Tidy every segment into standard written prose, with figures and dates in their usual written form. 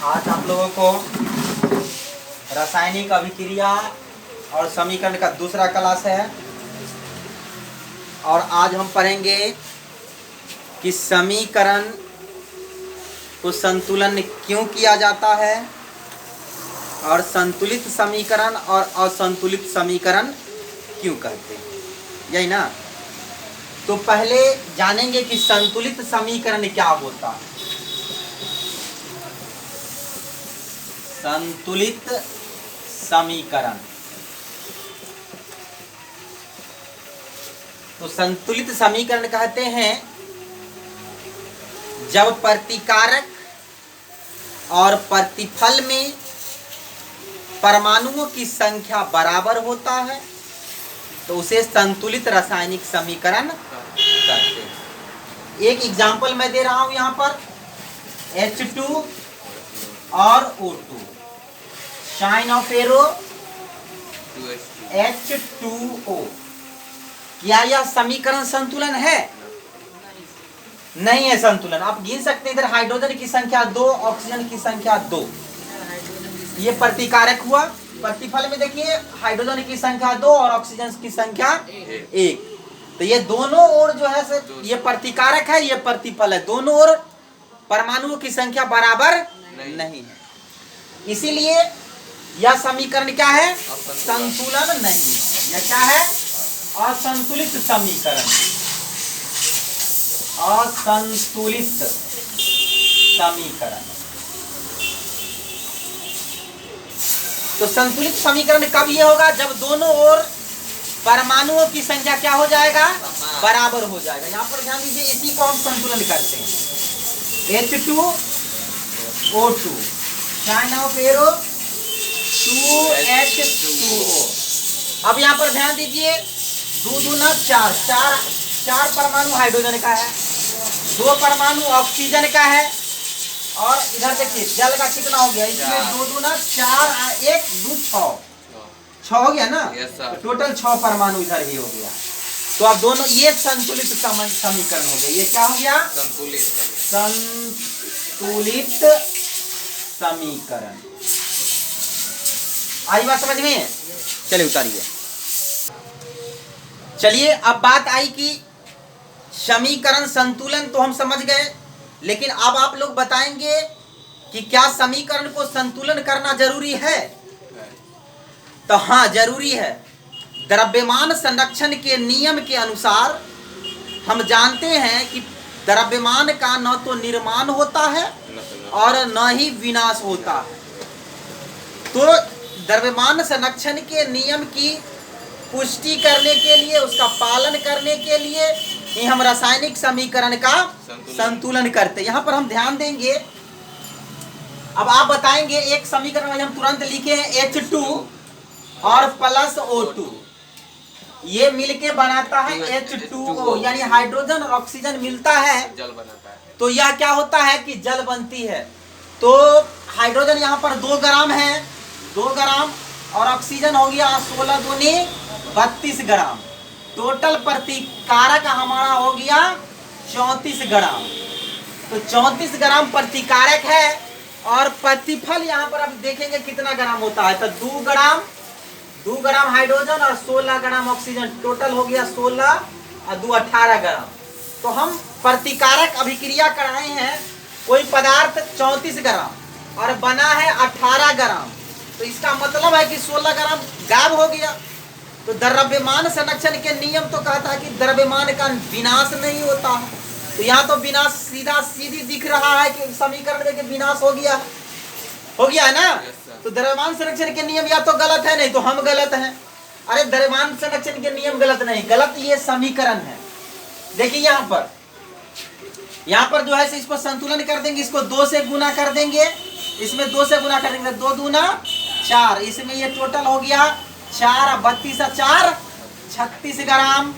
आज आप लोगों को रासायनिक अभिक्रिया और समीकरण का दूसरा क्लास है और आज हम पढ़ेंगे कि समीकरण को संतुलन क्यों किया जाता है और संतुलित समीकरण और असंतुलित समीकरण क्यों कहते हैं, यही ना। तो पहले जानेंगे कि संतुलित समीकरण क्या होता है। संतुलित समीकरण, तो संतुलित समीकरण कहते हैं जब प्रतिकारक और प्रतिफल में परमाणुओं की संख्या बराबर होता है तो उसे संतुलित रासायनिक समीकरण कहते हैं। एक एग्जांपल मैं दे रहा हूं यहां पर H2 और O2, sign of arrow H2O। क्या यह समीकरण संतुलन है? नहीं है संतुलन। आप गिन सकते हैं इधर हाइड्रोजन की संख्या 2, ऑक्सीजन की संख्या 2। ये प्रतिकारक हुआ। प्रतिफल में देखिए हाइड्रोजन की संख्या 2 और ऑक्सीजन की संख्या 1। तो ये दोनों ओर जो है ये प्रतिकारक है, ये प्रतिफल है, दोनों ओर परमाणुओं की संख्या बराबर नहीं है। इसीलिए यह समीकरण क्या है? संतुलन नहीं है। यह क्या है? असंतुलित समीकरण, असंतुलित समीकरण। तो संतुलित समीकरण कब ये होगा? जब दोनों ओर परमाणुओं की संख्या क्या हो जाएगा? बराबर हो जाएगा। यहाँ पर ध्यान दीजिए, इसी को हम संतुलन करते हैं। H2O2, sign of arrow 2H2O। अब यहाँ पर ध्यान दीजिए, 2 दूना 4, चार परमाणु हाइड्रोजन का है, 2 परमाणु ऑक्सीजन का है और इधर देखिए जल का कितना हो गया? इसमें 2 दूना 4, 1 2 6 हो गया ना। तो टोटल 6 परमाणु इधर ही हो गया। तो अब दोनों ये संतुलित समीकरण हो गया। ये क्या हो गया? संतुलित समीकरण। आई बात समझ में? चलिए उतारिए। चलिए अब बात आई कि समीकरण संतुलन तो हम समझ गए, लेकिन अब आप लोग बताएंगे कि क्या समीकरण को संतुलन करना जरूरी है? तो हाँ, जरूरी है। द्रव्यमान संरक्षण के नियम के अनुसार हम जानते हैं कि द्रव्यमान का न तो निर्माण होता है और न ही विनाश होता है। तो द्रव्यमान संरक्षण के नियम की पुष्टि करने के लिए, उसका पालन करने के लिए ही हम रासायनिक समीकरण का संतुलन करते हैं। यहाँ पर हम ध्यान देंगे। अब आप बताएंगे, एक समीकरण में हम तुरंत लिखे हैं H2 और प्लस O2, ये मिलके बनाता है H2O, यानी हाइड्रोजन और ऑक्सीजन मिलता है, जल बनाता है। तो यह क्या होता है कि जल बनती है। तो हाइड्रोजन यहाँ पर 2 ग्राम है, 2 ग्राम, और ऑक्सीजन हो गया 16 दूनी 32 ग्राम। टोटल प्रतिकारक हमारा हो गया 34 ग्राम। तो 34 ग्राम प्रतिकारक है और प्रतिफल यहाँ पर अब देखेंगे कितना ग्राम होता है। तो 2 ग्राम हाइड्रोजन और 16 ग्राम ऑक्सीजन, टोटल हो गया 16 और 2 18 ग्राम। तो हम प्रतिकारक अभिक्रिया कराए हैं, कोई पदार्थ 34 ग्राम और बना है 18 ग्राम। तो इसका मतलब है कि 16 ग्राम गायब हो गया। तो द्रव्यमान संरक्षण के नियम तो कहता है कि द्रव्यमान का विनाश नहीं होता है। तो यहाँ तो विनाश सीधी दिख रहा है कि समीकरण में कि विनाश हो गया है ना। तो द्रव्यमान संरक्षण के नियम या तो गलत है, नहीं तो हम गलत हैं। अरे द्रव्यमान संरक्षण के नियम गलत नहीं, गलत ये समीकरण है। देखिए यहाँ पर जो है इसको संतुलन कर देंगे, इसको 2 से गुना कर देंगे, इसमें 2 से गुना कर देंगे, 2 दूना 4, इसमें ये टोटल हो गया 4 और 32 और 4 36 ग्राम।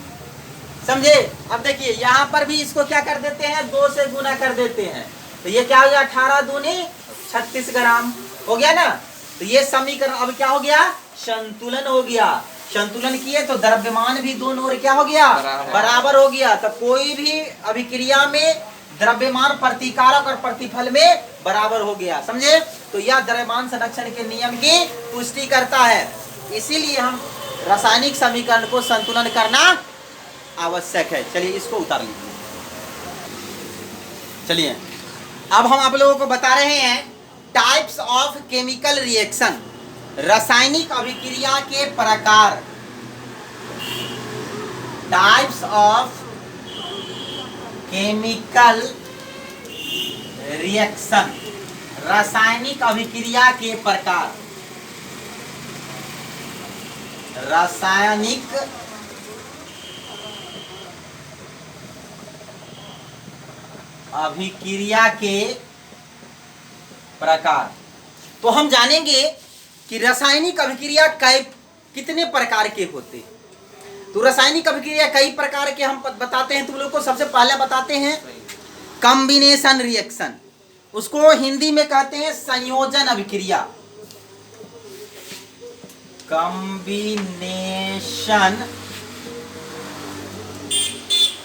समझे? अब देखिए यहाँ पर भी इसको क्या कर देते हैं, 2 से गुना कर देते हैं। तो ये क्या हो गया? 18 दूनी 36 ग्राम हो गया ना। तो ये समीकरण अब क्या हो गया? संतुलन हो गया। संतुलन किए तो द्रव्यमान भी दोनों ओर क्या हो गया? बराबर हो गया। तो कोई भी अभिक्रिया में द्रव्यमान प्रतिकारक और प्रतिफल में बराबर हो गया। समझे? तो यह द्रव्यमान संरक्षण के नियम की पुष्टि करता है। इसीलिए हम रासायनिक समीकरण को संतुलन करना आवश्यक है। चलिए इसको उतार लीजिए। चलिए अब हम आप लोगों को बता रहे हैं टाइप्स ऑफ केमिकल रिएक्शन, रासायनिक अभिक्रिया के प्रकार। टाइप्स ऑफ केमिकल रिएक्शन, रासायनिक अभिक्रिया के प्रकार। रासायनिक अभिक्रिया के प्रकार। तो हम जानेंगे कि रासायनिक अभिक्रिया कितने प्रकार के होते हैं। तो रासायनिक अभिक्रिया कई प्रकार के हम बताते हैं तुम लोग को। सबसे पहले बताते हैं कॉम्बिनेशन रिएक्शन, उसको हिंदी में कहते हैं संयोजन अभिक्रिया। कॉम्बिनेशन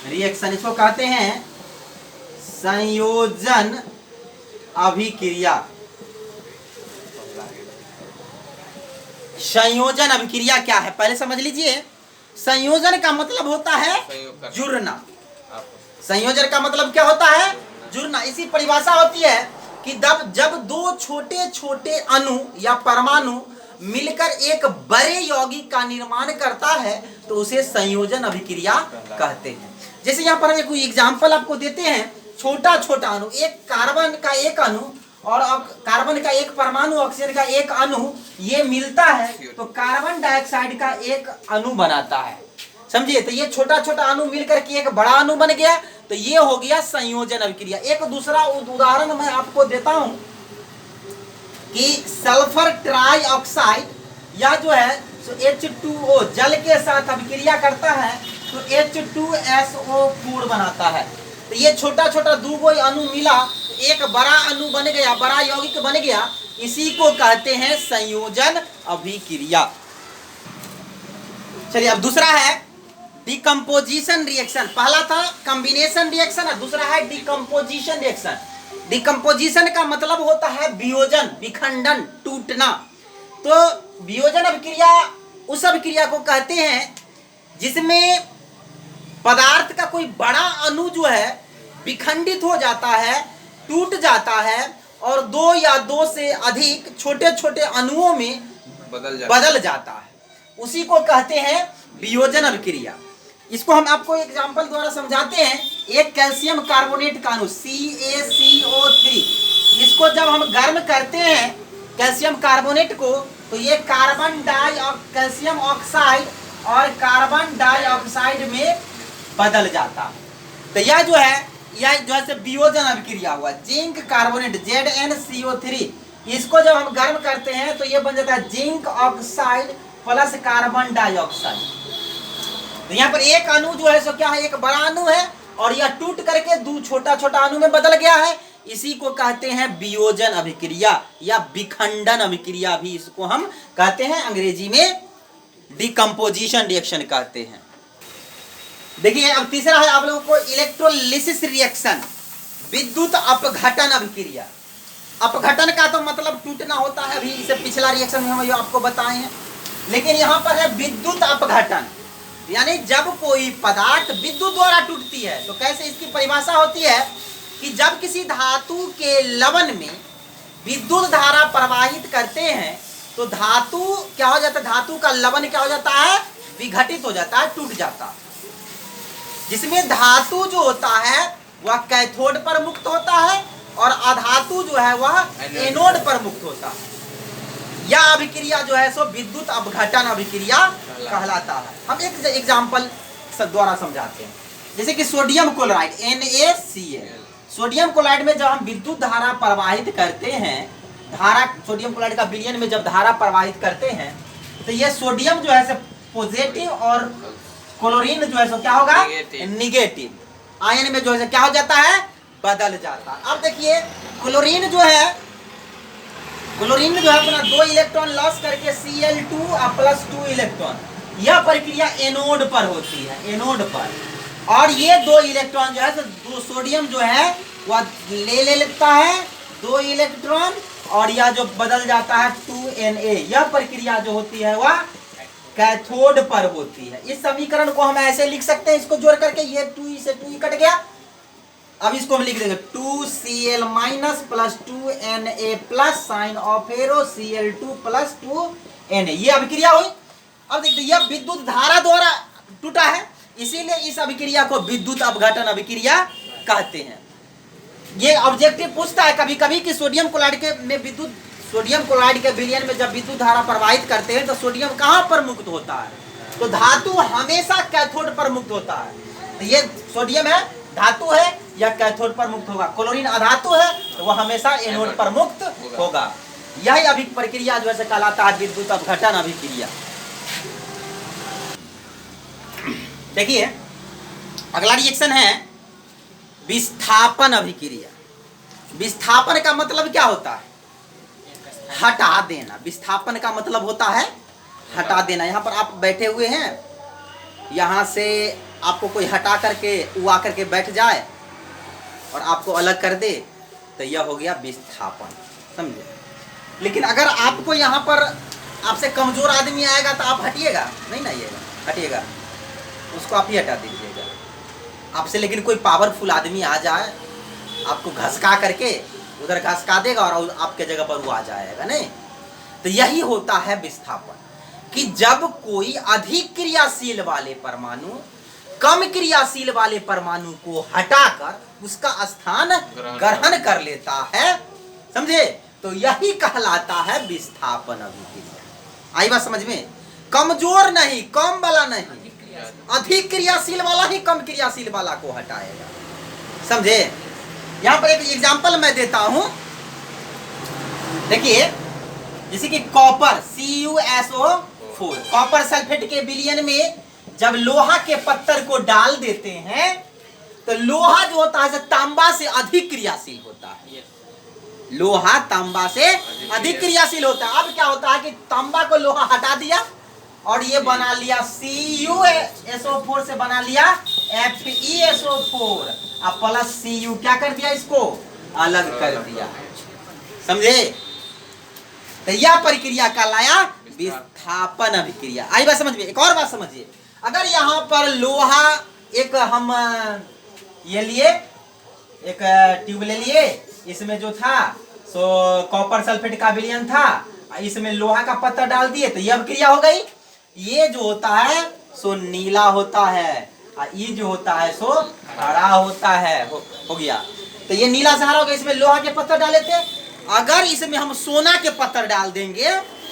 रिएक्शन, इसको कहते हैं संयोजन अभिक्रिया। संयोजन अभिक्रिया क्या है पहले समझ लीजिए। संयोजन का मतलब होता है जुड़ना। संयोजन का मतलब क्या होता है? जुड़ना। इसी परिभाषा होती है कि जब दो छोटे छोटे अणु या परमाणु मिलकर एक बड़े यौगिक का निर्माण करता है तो उसे संयोजन अभिक्रिया कहते हैं। जैसे यहाँ पर हम एक एग्जाम्पल आपको देते हैं। छोटा छोटा अणु, एक कार्बन का एक अणु और कार्बन का एक परमाणु, ऑक्सीजन का एक अणु, ये मिलता है तो कार्बन डाइऑक्साइड का एक अणु बनाता है। समझिए? तो ये छोटा छोटा अणु मिलकर के एक बड़ा अणु बन गया, तो ये हो गया संयोजन अभिक्रिया। एक दूसरा उदाहरण मैं आपको देता हूं कि सल्फर ट्राइऑक्साइड या जो है H2O जल के साथ अभिक्रिया करता है तो H2SO4 बनाता है। तो ये छोटा छोटा दो अणु मिला एक बड़ा अणु बन गया, बड़ा यौगिक बन गया। इसी को कहते हैं संयोजन अभिक्रिया। चलिए अब दूसरा है डिकम्पोजिशन रिएक्शन। पहला था कॉम्बिनेशन रिएक्शन और दूसरा है डिकम्पोजिशन रिएक्शन। डिकम्पोजिशन का मतलब होता है वियोजन, विखंडन, टूटना। तो वियोजन अभिक्रिया उस अभिक्रिया को कहते हैं जिसमें पदार्थ का कोई बड़ा अणु जो है विखंडित हो जाता है, टूट जाता है और दो या दो से अधिक छोटे छोटे अणुओं में बदल जाता है। उसी को कहते हैं वियोजन अभिक्रिया। इसको हम आपको एग्जांपल द्वारा समझाते हैं। एक कैल्शियम कार्बोनेट का अणु CaCO3, इसको जब हम गर्म करते हैं कैल्शियम कार्बोनेट को तो ये कैल्शियम ऑक्साइड और कार्बन डाइऑक्साइड में बदल जाता है। तो यह जो है वियोजन अभिक्रिया हुआ। जिंक कार्बोनेट ZnCO3, इसको जब हम गर्म करते हैं तो ये बन जाता है zinc oxide plus carbon dioxide. तो यहाँ पर एक अणु जो है सो क्या है, एक बड़ा अणु है और यह टूट करके दो छोटा छोटा अणु में बदल गया है। इसी को कहते हैं वियोजन अभिक्रिया या विखंडन अभिक्रिया भी इसको हम कहते हैं। अंग्रेजी में डिकम्पोजिशन रिएक्शन कहते हैं। देखिए अब तीसरा है आप लोगों को इलेक्ट्रोलिसिस रिएक्शन, विद्युत अपघटन अभिक्रिया। अपघटन का तो मतलब टूटना होता है, अभी इसे पिछला रिएक्शन में हम आपको बताए हैं। लेकिन यहाँ पर है विद्युत अपघटन, यानी जब कोई पदार्थ विद्युत द्वारा टूटती है। तो कैसे इसकी परिभाषा होती है कि जब किसी धातु के लवण में विद्युत धारा प्रवाहित करते हैं तो धातु क्या हो जाता है, धातु का लवण क्या हो जाता है, विघटित हो जाता है, टूट जाता है। जिसमें धातु जो होता है वह कैथोड पर मुक्त होता है और अधातु जो है वह एनोड पर मुक्त होता है। यह अभिक्रिया जो है सो विद्युत अपघटन अभिक्रिया कहलाता है। हम एक एग्जांपल द्वारा समझाते हैं। जैसे कि sodium chloride NaCl, sodium chloride में जब हम विद्युत धारा प्रवाहित करते हैं, सोडियम क्लोराइड का विलयन में जब धारा प्रवाहित करते हैं तो ये सोडियम जो है पॉजिटिव और क्लोरीन जो है सो क्या होगा, निगेटिव आयन में जो है क्या हो जाता है, बदल जाता है। अब देखिए क्लोरीन जो है अपना 2 इलेक्ट्रॉन लॉस करके Cl2 + 2 इलेक्ट्रॉन, यह प्रक्रिया एनोड पर होती है। एनोड पर और ये 2 इलेक्ट्रॉन जो है तो दो सोडियम जो है वह ले लेता है 2 इलेक्ट्रॉन, और यह जो बदल जाता है 2Na। यह प्रक्रिया जो होती है वह कैथोड पर होती है। इस समीकरण को हम ऐसे लिख सकते हैं, इसको जोड़ करके, ये 2e से 2e कट गया। अब इसको हम लिख देंगे 2Cl minus plus 2Na plus sign of arrow Cl2 plus 2Na। ये अभिक्रिया हुई। अब देखते यह विद्युत धारा द्वारा टूटा है, इसीलिए इस अभिक्रिया को विद्युत अपघटन अभिक्रिया कहते हैं। ये ऑब्जेक्टिव पूछता है कभी कभी कि सोडियम क्लोराइड के में विद्युत, सोडियम क्लोराइड के विलयन में जब विद्युत धारा प्रवाहित करते हैं तो सोडियम कहां पर मुक्त होता है? तो धातु हमेशा कैथोड पर मुक्त होता है। तो ये सोडियम है, धातु है, यह कैथोड पर मुक्त होगा। क्लोरीन अधातु है तो वह हमेशा एनोड पर मुक्त होगा। यही अभी प्रक्रिया जो है कहलाता है विद्युत अपघटन अभिक्रिया। देखिए अगला रिएक्शन है विस्थापन अभिक्रिया। विस्थापन का मतलब क्या होता है? हटा देना। विस्थापन का मतलब होता है हटा देना। यहाँ पर आप बैठे हुए हैं, यहाँ से आपको कोई हटा करके वो आकर के बैठ जाए और आपको अलग कर दे तो यह हो गया विस्थापन, समझे। लेकिन अगर आपको यहाँ पर आपसे कमजोर आदमी आएगा तो आप हटिएगा नहीं ना, हटिएगा, उसको आप ही हटा दीजिएगा। आपसे लेकिन कोई पावरफुल आदमी आ जाए, आपको घसका करके उधर घसका देगा और आपके जगह पर वो आ जाएगा, नहीं। तो यही होता है विस्थापन, कि जब कोई अधिक क्रियाशील वाले परमाणु कम क्रियाशील वाले परमाणु को हटाकर उसका स्थान ग्रहण कर लेता है, समझे, तो यही कहलाता है विस्थापन अभिक्रिया। आई बात समझ में? कमजोर नहीं, कम वाला नहीं, अधिक क्रियाशील वाला ही कम क्रियाशील वाला को हटाएगा, समझे। यहां पर एक एग्जांपल मैं देता हूं, देखिए जैसे कि कॉपर CuSO4, कॉपर सल्फेट के विलयन में जब लोहा के पत्थर को डाल देते हैं तो लोहा जो होता है तांबा से अधिक क्रियाशील होता है। लोहा तांबा से अधिक क्रियाशील होता है। अब क्या होता है कि तांबा को लोहा हटा दिया और ये बना लिया CuSO4 से बना लिया FeSO4 अब प्लस Cu, क्या कर दिया, इसको अलग कर दिया, समझे। तो यह प्रक्रिया का लाया विस्थापन अभिक्रिया। आई बात समझ में? एक और बात समझिए, अगर यहाँ पर लोहा एक हम ये लिए, एक ट्यूब ले लिए, इसमें जो था सो कॉपर सल्फेट का विलयन था, इसमें लोहा का पत्थर डाल दिए तो यह अभिक्रिया हो गई। ये जो होता है सो नीला होता है और ये जो होता है सो हरा होता है, हो गया। तो ये नीला से हरा हो गया, इसमें लोहा के पत्थर डाले थे। अगर इसमें हम सोना के पत्थर डाल देंगे,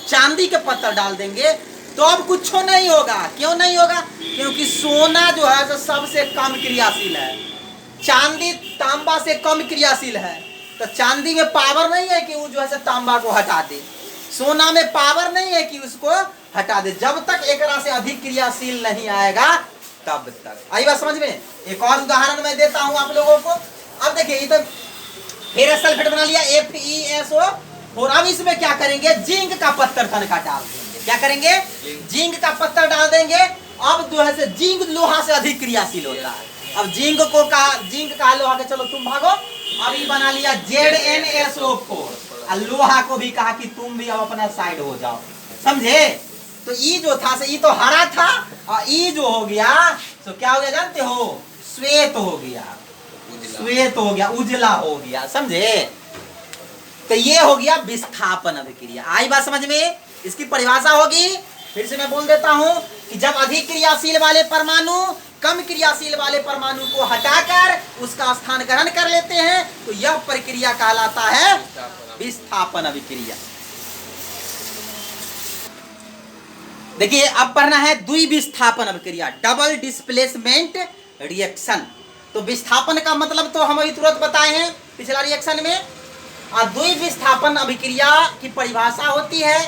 चांदी के पत्थर डाल देंगे तो अब कुछ नहीं होगा। क्यों नहीं होगा? क्योंकि सोना जो है तो सबसे कम क्रियाशील है, चांदी तांबा से कम क्रियाशील है। तो चांदी में पावर नहीं है कि वो जो है तांबा को हटा दे, सोना में पावर नहीं है कि उसको हटा दे। जब तक एक से अधिक क्रियाशील नहीं आएगा तब तक। आई बात समझ में? एक और उदाहरण मैं देता हूं आप लोगों को। अब देखिए ये तो फेरस सल्फेट बना लिया FeSO4। अब इसमें क्या करेंगे, जिंक का पत्थर तनका डाल देंगे। क्या करेंगे? जिंक का पत्थर डाल देंगे। अब जो है जिंक लोहा से अधिक क्रियाशील होता है। अब जिंक का लोहा के चलो तुम भागो, अब ये बना लिया ZnSO4 और लोहा को भी कहा कि तुम भी अब अपना साइड हो जाओ, समझे। तो ये जो था ये तो हरा था और ये जो हो गया तो क्या हो गया जानते हो, श्वेत हो गया, श्वेत हो गया, उजला हो गया, समझे। तो ये हो गया विस्थापन अभिक्रिया। आई बात समझ में? इसकी परिभाषा होगी, फिर से मैं बोल देता हूं कि जब अधिक क्रियाशील वाले परमाणु कम क्रियाशील वाले परमाणु को हटाकर उसका स्थान ग्रहण कर लेते हैं तो यह प्रक्रिया कहलाता है विस्थापन अभिक्रिया। देखिए अब पढ़ना है द्विविस्थापन अभिक्रिया, डबल डिस्प्लेसमेंट रिएक्शन। तो विस्थापन का मतलब तो हम अभी तुरंत बताए हैं पिछला रिएक्शन में। और द्विविस्थापन अभिक्रिया की परिभाषा होती है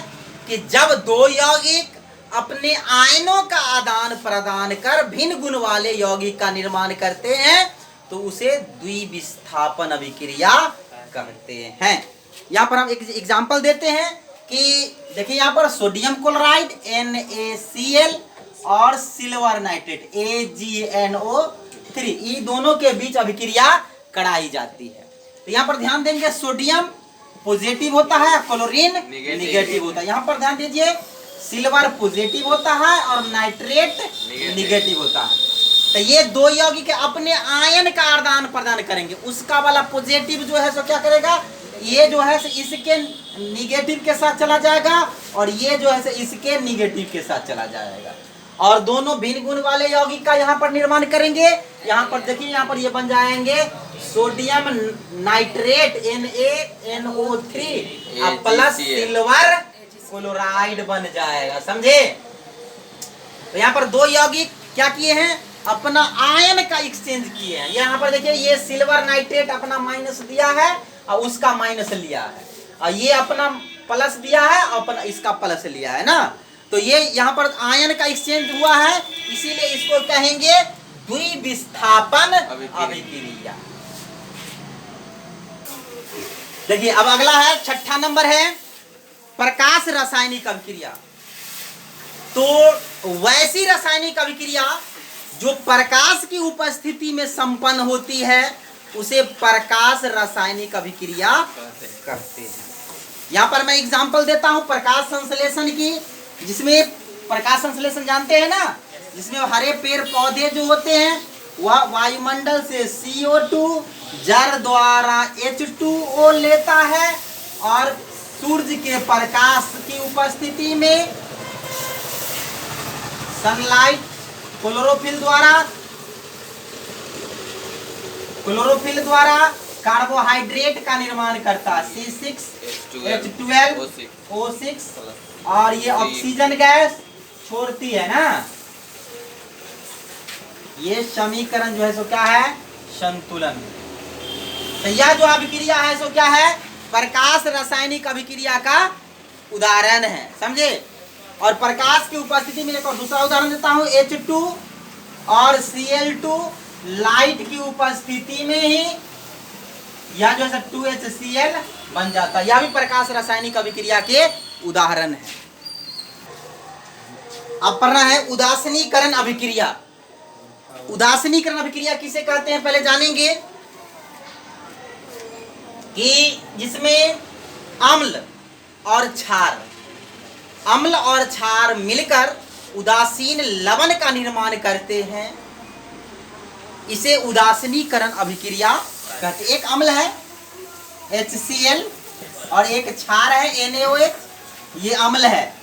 कि जब दो यौगिक अपने आयनों का आदान प्रदान कर भिन्न गुण वाले यौगिक का निर्माण करते हैं तो उसे द्विविस्थापन अभिक्रिया कहते हैं। यहाँ पर हम एक एग्जाम्पल देते हैं कि देखिए यहाँ पर सोडियम क्लोराइड NaCl और सिल्वर नाइट्रेट AgNO 3 ये दोनों के बीच अभिक्रिया कराई जाती है। तो यहाँ पर ध्यान देंगे, सोडियम पॉजिटिव होता है, क्लोरीन निगेटिव होता है। यहाँ पर ध्यान दीजिए, सिल्वर पॉजिटिव होता है और नाइट्रेट निगेटिव होता है। तो ये दो यौगिक अपने आयन का आदान प्रदान करेंगे। उसका वाला पॉजिटिव जो है सो क्या करेगा, ये जो है इसके निगेटिव के साथ चला जाएगा और ये जो है इसके निगेटिव के साथ चला जाएगा और दोनों भिन्न गुण वाले यौगिक का यहाँ पर निर्माण करेंगे। यहाँ पर देखिए, यहाँ पर ये बन जाएंगे sodium nitrate NaNO3 plus silver chloride बन जाएगा, समझे। तो यहाँ पर दो यौगिक क्या किए हैं, अपना आयन का एक्सचेंज किए हैं। यहाँ पर देखिए, ये सिल्वर नाइट्रेट अपना माइनस दिया है और उसका माइनस लिया है, और ये अपना प्लस दिया है और अपना इसका प्लस लिया है ना। तो ये यहाँ पर आयन का एक्सचेंज हुआ है, इसीलिए इसको कहेंगे द्विविस्थापन अभिक्रिया। देखिए अब अगला है, छठा नंबर है प्रकाश रासायनिक अभिक्रिया। तो वैसी रासायनिक अभिक्रिया जो प्रकाश की उपस्थिति में संपन्न होती है उसे प्रकाश रासायनिक अभिक्रिया कहते हैं। यहाँ पर मैं एग्जांपल देता हूँ प्रकाश संश्लेषण की, जिसमें प्रकाश संश्लेषण जानते हैं ना, जिसमें हरे पेड़ पौधे जो होते हैं वह वायुमंडल से CO2 जल द्वारा H2O लेता है और सूर्य के प्रकाश की उपस्थिति में सनलाइट क्लोरोफिल द्वारा कार्बोहाइड्रेट का निर्माण करता है C6H12O6 और ये ऑक्सीजन गैस छोड़ती है ना। ये समीकरण जो है सो क्या है, संतुलन। तो यह जो अभिक्रिया है सो क्या है, प्रकाश रासायनिक अभिक्रिया का उदाहरण है, समझे। और प्रकाश की उपस्थिति में एक और दूसरा उदाहरण देता हूँ, H2 और Cl2 लाइट की उपस्थिति में ही यह जो है 2HCl बन जाता है। यह भी प्रकाश रासायनिक अभिक्रिया के उदाहरण है। अब पढ़ना है उदासीनीकरण अभिक्रिया। उदासीनीकरण अभिक्रिया किसे कहते हैं पहले जानेंगे, कि जिसमें अम्ल और क्षार मिलकर उदासीन लवण का निर्माण करते हैं, इसे उदासीनीकरण अभिक्रिया कहते हैं। एक अम्ल है HCl और एक क्षार है NaOH, ये अम्ल है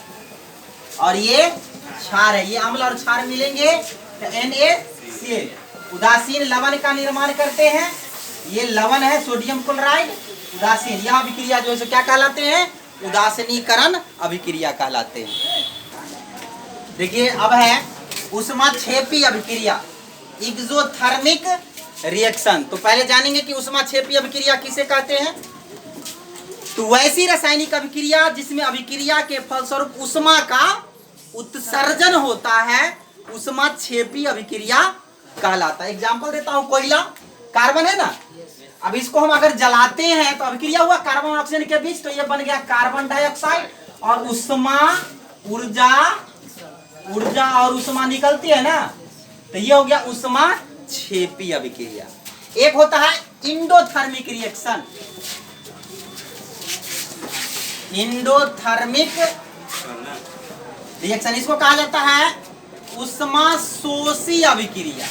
और ये क्षार है। ये अम्ल और क्षार मिलेंगे तो NaCl उदासीन लवण का निर्माण करते हैं। ये लवण है सोडियम क्लोराइड उदासीन। यह अभिक्रिया जो है क्या कहलाते हैं, उदासीनीकरण अभिक्रिया कहलाते हैं। देखिए अब है ऊष्माक्षेपी अभिक्रिया, एक्सोथर्मिक रिएक्शन। तो पहले जानेंगे कि ऊष्माक्षेपी अभिक्रिया किसे कहते हैं। तो वैसी रासायनिक अभिक्रिया जिसमें अभिक्रिया के फलस्वरूप ऊष्मा का उत्सर्जन होता है ऊष्माक्षेपी अभिक्रिया कहलाता है। एग्जाम्पल देता हूं, कोयला कार्बन है ना, अब इसको हम अगर जलाते हैं तो अभिक्रिया हुआ कार्बन और ऑक्सीजन के बीच, तो ये बन गया कार्बन डाइऑक्साइड और ऊष्मा ऊर्जा और ऊष्मा निकलती है ना, तो ये हो गया ऊष्माक्षेपी अभिक्रिया। एक होता है इंडोथर्मिक रिएक्शन, इंडोथर्मिक रिएक्शन इसको कहा जाता है ऊष्माशोषी अभिक्रिया।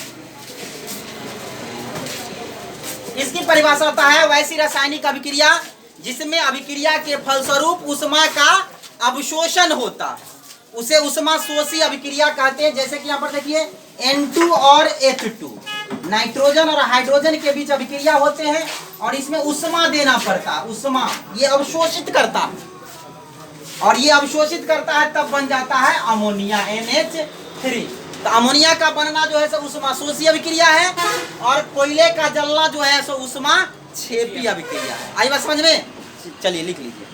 इसकी परिभाषा होता है वैसी रासायनिक अभिक्रिया जिसमें अभिक्रिया के फलस्वरूप ऊष्मा का अवशोषण होता है, उसे ऊष्माशोषी अभिक्रिया कहते हैं। जैसे कि यहाँ पर देखिए N2 और H2 नाइट्रोजन और हाइड्रोजन के बीच अभिक्रिया होते हैं और इसमें ऊष्मा देना पड़ता है। ऊष्मा ये अवशोषित करता है और ये अवशोषित करता है, तब बन जाता है अमोनिया NH3। तो अमोनिया का बनना जो है सो ऊष्माशोषी अभिक्रिया है और कोयले का जलना जो है सो ऊष्माक्षेपी अभिक्रिया है। आई बात समझ में, चलिए लिख लीजिए।